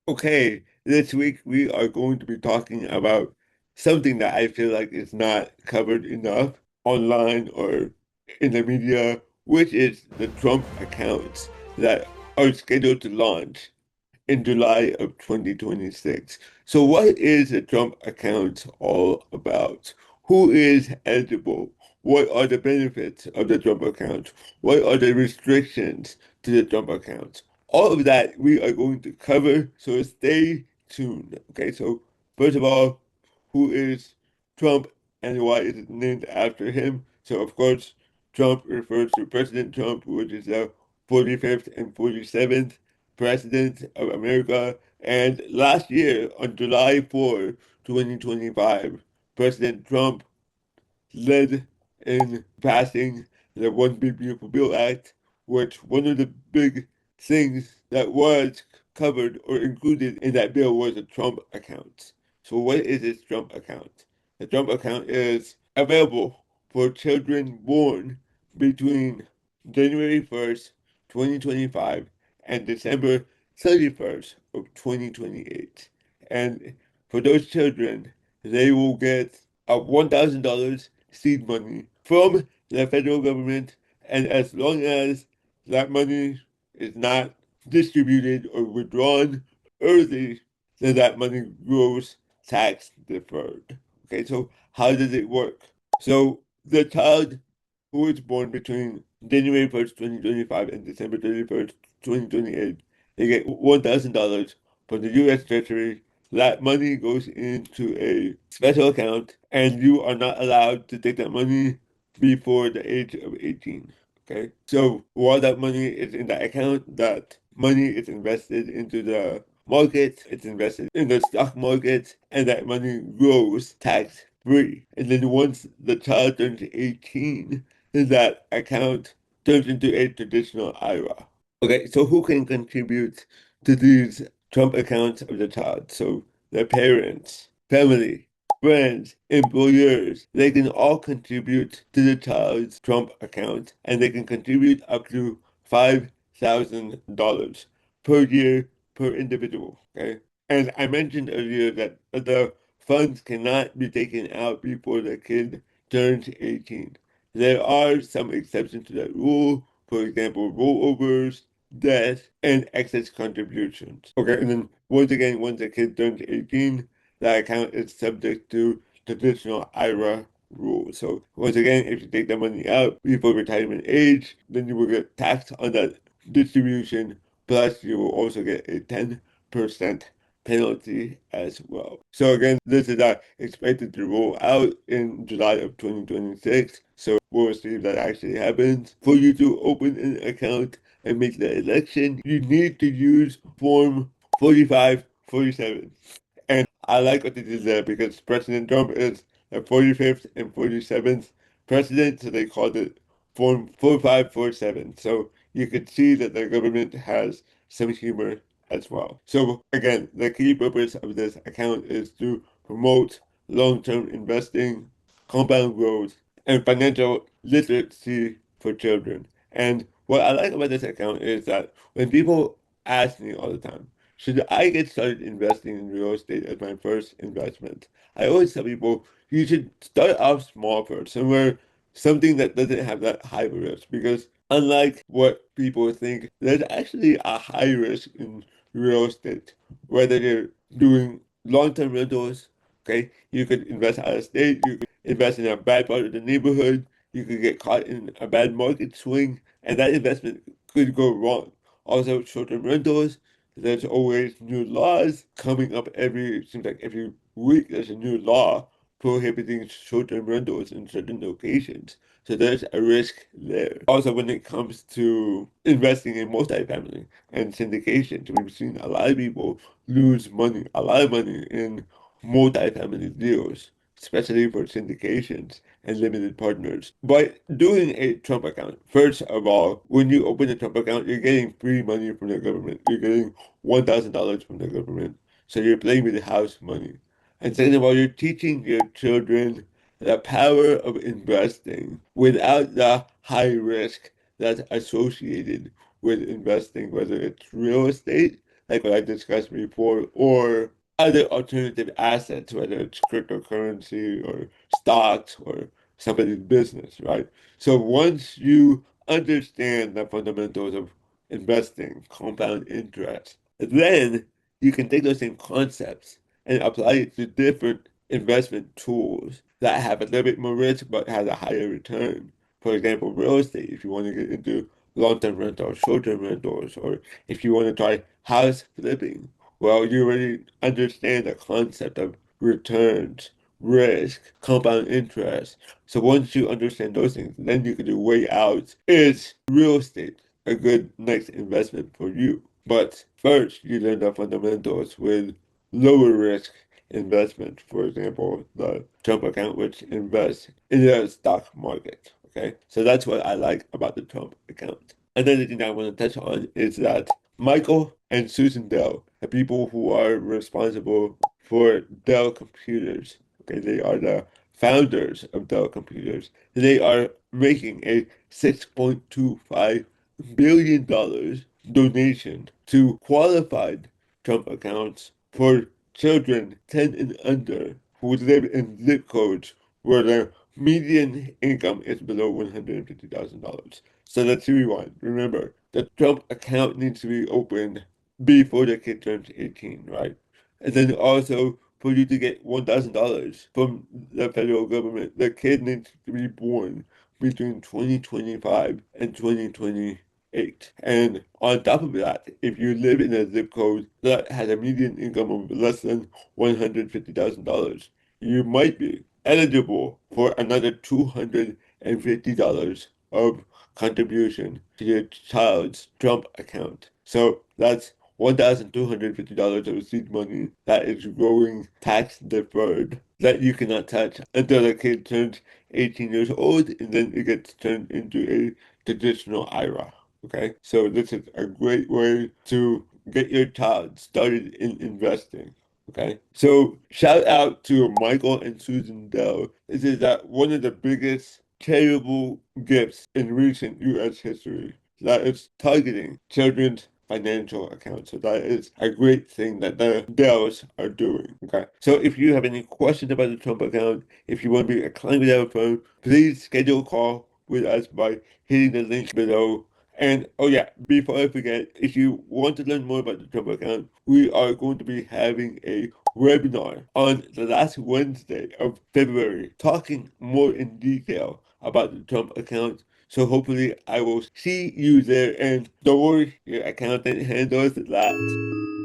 Okay, this week we are going to be talking about something that I feel like is not covered enough online or in the media, which is the Trump accounts that are scheduled to launch in July of 2026. So what is the Trump account all about? Who is eligible? What are the benefits of the Trump account? What are the restrictions to the Trump account? All of that we are going to cover, so stay tuned. Okay, so first of all, who is Trump and why is it named after him? So of course, Trump refers to President Trump, which is the 45th and 47th President of America. And last year, on July 4, 2025, President Trump led in passing the One Big Beautiful Bill Act, which one of the big things that was covered or included in that bill was a Trump account. So what is this Trump account? The Trump account is available for children born between January 1st, 2025 and December 31st of 2028. And for those children, they will get a $1,000 seed money from the federal government, and as long as that money is not distributed or withdrawn early, then that money grows tax deferred. Okay, so how does it work? So the child who is born between January 1st, 2025 and December 31st, 2028, they get $1,000 from the U.S. Treasury. That money goes into a special account, and you are not allowed to take that money before the age of 18. Okay, so while that money is in that account, that money is invested into the market, it's invested in the stock market, and that money grows tax free. And then once the child turns 18, then that account turns into a traditional IRA. Okay, so who can contribute to these Trump accounts of the child? So their parents, family, friends, employers, they can all contribute to the child's Trump account, and they can contribute up to $5,000 per year per individual. Okay. And I mentioned earlier that the funds cannot be taken out before the kid turns 18. There are some exceptions to that rule, for example, rollovers, death, and excess contributions. Okay, and then once again, once a kid turns 18, that account is subject to traditional IRA rules. So once again, if you take the money out before retirement age, then you will get taxed on that distribution, plus you will also get a 10% penalty as well. So again, this is expected to roll out in July of 2026. So we'll see if that actually happens. For you to open an account and make the election, you need to use Form 4547. And I like what they did there because President Trump is the 45th and 47th president, so they called it Form 4547. So you could see that the government has some humor as well. So again, the key purpose of this account is to promote long-term investing, compound growth, and financial literacy for children. And what I like about this account is that when people ask me all the time, should I get started investing in real estate as my first investment? I always tell people you should start off small first, somewhere something that doesn't have that high risk. Because unlike what people think, there's actually a high risk in real estate. Whether you're doing long-term rentals, okay, you could invest out of state, you could invest in a bad part of the neighborhood, you could get caught in a bad market swing, and that investment could go wrong. Also, short-term rentals, there's always new laws coming up seems like every week there's a new law prohibiting short-term rentals in certain locations. So there's a risk there. Also, when it comes to investing in multifamily and syndications, we've seen a lot of people lose money, a lot of money in multifamily deals, especially for syndications and limited partners. But doing a Trump account, first of all, when you open a Trump account, you're getting free money from the government. You're getting $1,000 from the government. So you're playing with the house money. And second of all, you're teaching your children the power of investing without the high risk that's associated with investing, whether it's real estate, like what I discussed before, or other alternative assets, whether it's cryptocurrency or stocks or somebody's business, right? So once you understand the fundamentals of investing, compound interest, then you can take those same concepts and apply it to different investment tools that have a little bit more risk but has a higher return. For example, real estate, if you want to get into long-term rentals, short-term rentals, or if you want to try house flipping, well, you already understand the concept of returns, risk, compound interest. So once you understand those things, then you can do way out. Is real estate a good next investment for you? But first, you learn the fundamentals with lower risk investment. For example, the Trump account, which invests in the stock market. Okay, so that's what I like about the Trump account. Another thing I want to touch on is that Michael and Susan Dell, the people who are responsible for Dell Computers, okay, they are the founders of Dell Computers. They are making a $6.25 billion donation to qualified Trump accounts for children 10 and under who live in zip codes where their median income is below $150,000. So that's who we want. Remember, the Trump account needs to be opened before the kid turns 18, right? And then also for you to get $1,000 from the federal government, the kid needs to be born between 2025 and 2028. And on top of that, if you live in a zip code that has a median income of less than $150,000, you might be eligible for another $250 of contribution to your child's Trump account. So that's $1,250 of seed money that is growing tax deferred that you cannot touch until the kid turns 18 years old and then it gets turned into a traditional IRA. Okay, so this is a great way to get your child started in investing. Okay, so shout out to Michael and Susan Dell. This is one of the biggest charitable gifts in recent U.S. history that is targeting children's financial accounts. So that is a great thing that the Dells are doing. Okay, so if you have any questions about the Trump account, if you want to be a client with our firm, please schedule a call with us by hitting the link below. And oh yeah, before I forget, if you want to learn more about the Trump account, we are going to be having a webinar on the last Wednesday of February, talking more in detail about the Trump account. So hopefully I will see you there, and don't worry, your accountant handles that.